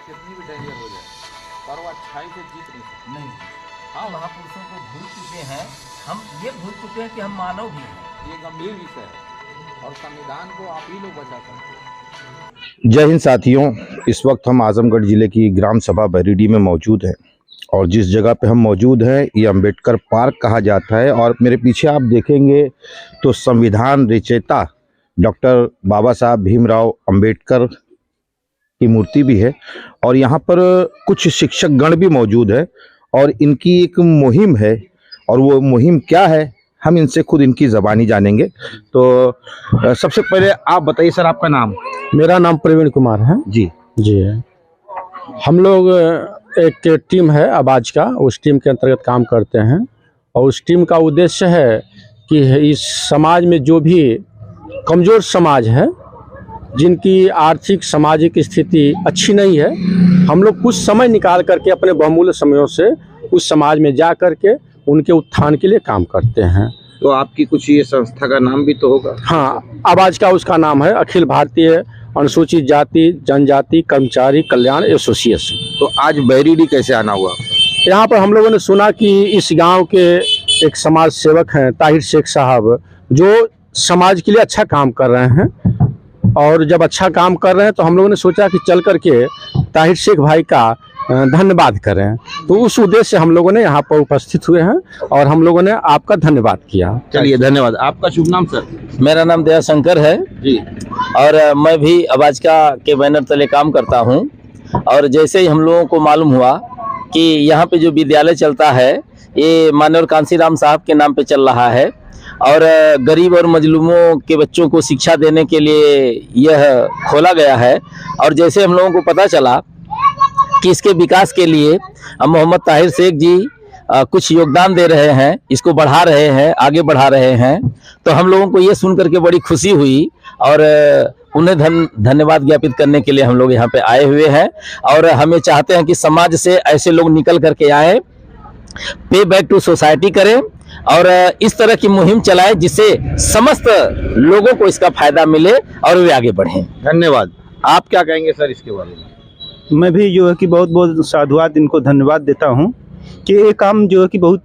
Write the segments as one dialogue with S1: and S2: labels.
S1: कितनी भी डेंजर हो जाए, पर वो अच्छाई से जीत नहीं सकते।
S2: नहीं, हाँ, महापुरुषों को भूल चुके हैं, हम ये भूल चुके हैं कि हम मानव भी हैं।
S1: ये गंभीर विषय है और संविधान को आप ही लोग बचा सकते हैं।
S3: जय हिंद साथियों, इस वक्त हम आजमगढ़ जिले की ग्राम सभा बरीडी में मौजूद हैं और जिस जगह पे हम मौजूद हैं ये अंबेडकर पार्क कहा जाता है। और मेरे पीछे आप देखेंगे तो संविधान रचयिता डॉक्टर बाबा साहब भीमराव अंबेडकर की मूर्ति भी है और यहाँ पर कुछ शिक्षक गण भी मौजूद है और इनकी एक मुहिम है और वो मुहिम क्या है हम इनसे खुद इनकी ज़बानी जानेंगे। तो सबसे पहले आप बताइए सर, आपका नाम?
S4: मेरा नाम प्रवीण कुमार है
S3: जी
S4: जी। हम लोग एक टीम है आवाज का, उस टीम के अंतर्गत काम करते हैं और उस टीम का उद्देश्य है कि इस समाज में जो भी कमज़ोर समाज है, जिनकी आर्थिक सामाजिक स्थिति अच्छी नहीं है, हम लोग कुछ समय निकाल करके अपने बहुमूल्य समयों से उस समाज में जा करके उनके उत्थान के लिए काम करते हैं।
S3: तो आपकी कुछ ये संस्था का नाम भी तो होगा?
S4: हाँ, आवाज का उसका नाम है अखिल भारतीय अनुसूचित जाति जनजाति कर्मचारी कल्याण एसोसिएशन।
S3: तो आज बरीडी कैसे आना हुआ?
S4: यहाँ पर हम लोगों ने सुना कि इस गांव के एक समाज सेवक हैं ताहिर शेख साहब, जो समाज के लिए अच्छा काम कर रहे हैं और जब अच्छा काम कर रहे हैं तो हम लोगों ने सोचा कि चल करके ताहिर शेख भाई का धन्यवाद करें। तो उस उद्देश्य से हम लोगों ने यहाँ पर उपस्थित हुए हैं और हम लोगों ने आपका धन्यवाद किया।
S3: चलिए धन्यवाद। आपका शुभ नाम सर?
S2: मेरा नाम दयाशंकर है
S3: जी।
S2: और मैं भी आवाज के बैनर तले काम करता हूँ। और जैसे ही हम लोगों को मालूम हुआ कि यहाँ पे जो विद्यालय चलता है ये माननीय कांसीराम साहब के नाम पे चल रहा है और गरीब और मजलूमों के बच्चों को शिक्षा देने के लिए यह खोला गया है, और जैसे हम लोगों को पता चला कि इसके विकास के लिए मोहम्मद ताहिर शेख जी कुछ योगदान दे रहे हैं, इसको बढ़ा रहे हैं, आगे बढ़ा रहे हैं, तो हम लोगों को ये सुन करके बड़ी खुशी हुई और उन्हें धन्यवाद ज्ञापित करने के लिए हम लोग यहाँ पे आए हुए हैं। और हमें चाहते हैं कि समाज से ऐसे लोग निकल करके आए, पे बैक टू सोसाइटी करें और इस तरह की मुहिम चलाएं जिससे समस्त लोगों को इसका फायदा मिले और वे आगे बढ़ें।
S3: धन्यवाद। आप क्या कहेंगे सर इसके बारे में?
S4: मैं भी जो है कि बहुत बहुत साधुवाद इनको धन्यवाद देता हूँ कि ये काम जो है कि बहुत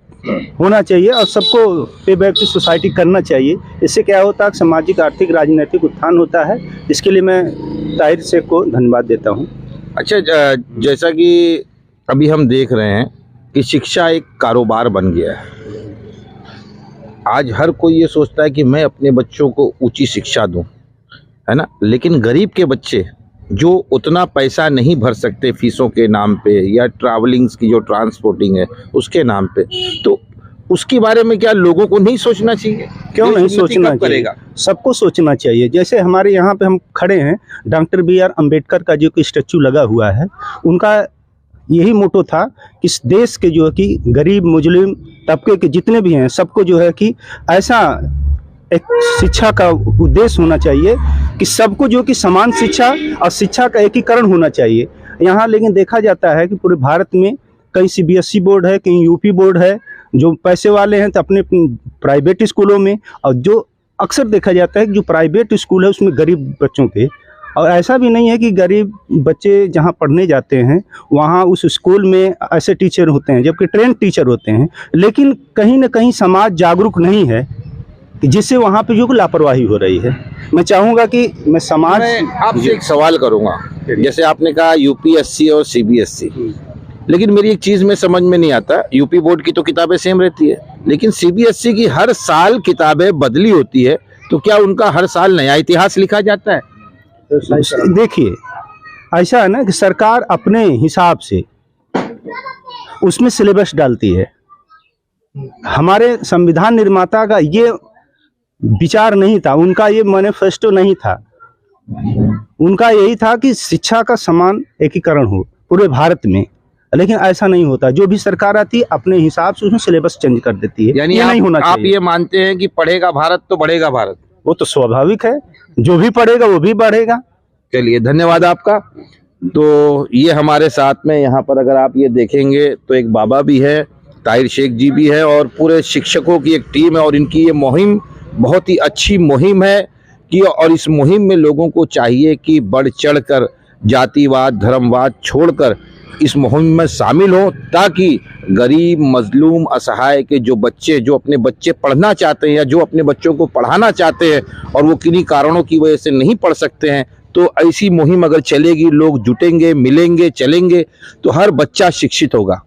S4: होना चाहिए और सबको पे बैक टू सोसाइटी करना चाहिए। इससे क्या होता है, सामाजिक आर्थिक राजनीतिक उत्थान होता है। इसके लिए मैं ताहिर शेख को धन्यवाद देता हूँ।
S3: अच्छा, जैसा कि अभी हम देख रहे हैं कि शिक्षा एक कारोबार बन गया है। आज हर कोई ये सोचता है कि मैं अपने बच्चों को ऊंची शिक्षा दूं, है ना, लेकिन गरीब के बच्चे जो उतना पैसा नहीं भर सकते फीसों के नाम पे या ट्रैवलिंग्स की जो ट्रांसपोर्टिंग है उसके नाम पे, तो उसके बारे में क्या लोगों को नहीं सोचना चाहिए?
S4: क्यों नहीं सोचना चाहिए? सबको सोचना चाहिए। जैसे हमारे यहाँ पे हम खड़े हैं, डॉक्टर BR अम्बेडकर का जो स्टैचू लगा हुआ है, उनका यही मोटो था कि इस देश के जो है कि गरीब मुस्लिम तबके के जितने भी हैं सबको जो है कि ऐसा एक शिक्षा का उद्देश्य होना चाहिए कि सबको जो कि समान शिक्षा और शिक्षा का एकीकरण होना चाहिए। यहाँ लेकिन देखा जाता है कि पूरे भारत में कहीं CBSE बोर्ड है, कहीं UP बोर्ड है, जो पैसे वाले हैं तो अपने प्राइवेट स्कूलों में, और जो अक्सर देखा जाता है कि जो प्राइवेट स्कूल है उसमें गरीब बच्चों के, और ऐसा भी नहीं है कि गरीब बच्चे जहाँ पढ़ने जाते हैं वहाँ उस स्कूल में ऐसे टीचर होते हैं जबकि ट्रेंड टीचर होते हैं, लेकिन कहीं ना कहीं समाज जागरूक नहीं है जिससे वहाँ पे जो लापरवाही हो रही है। मैं चाहूँगा कि मैं समाज
S3: आपसे एक सवाल करूँगा। जैसे आपने कहा UPSC और CBSE, लेकिन मेरी एक चीज़ में समझ में नहीं आता, UP बोर्ड की तो किताबें सेम रहती है लेकिन CBSE की हर साल किताबें बदली होती है, तो क्या उनका हर साल नया इतिहास लिखा जाता है?
S4: देखिए, ऐसा है ना कि सरकार अपने हिसाब से उसमें सिलेबस डालती है। हमारे संविधान निर्माता का ये विचार नहीं था, उनका ये मैनिफेस्टो नहीं था, उनका यही था कि शिक्षा का समान एकीकरण हो पूरे भारत में, लेकिन ऐसा नहीं होता। जो भी सरकार आती है अपने हिसाब से उसमें सिलेबस चेंज कर देती है।
S3: यानी
S4: नहीं होना चाहिए।
S3: आप ये मानते हैं कि पढ़ेगा भारत तो बढ़ेगा भारत?
S4: वो तो स्वाभाविक है, जो भी पढ़ेगा वो भी बढ़ेगा।
S3: चलिए धन्यवाद आपका। तो ये हमारे साथ में यहाँ पर अगर आप ये देखेंगे तो एक बाबा भी है, ताहिर शेख जी भी है और पूरे शिक्षकों की एक टीम है और इनकी ये मुहिम बहुत ही अच्छी मुहिम है कि और इस मुहिम में लोगों को चाहिए कि बढ़ चढ़ कर जातिवाद धर्मवाद छोड़कर इस मुहिम में शामिल हो, ताकि गरीब मजलूम असहाय के जो बच्चे जो अपने बच्चे पढ़ना चाहते हैं या जो अपने बच्चों को पढ़ाना चाहते हैं और वो किन्हीं कारणों की वजह से नहीं पढ़ सकते हैं, तो ऐसी मुहिम अगर चलेगी, लोग जुटेंगे, मिलेंगे, चलेंगे, तो हर बच्चा शिक्षित होगा।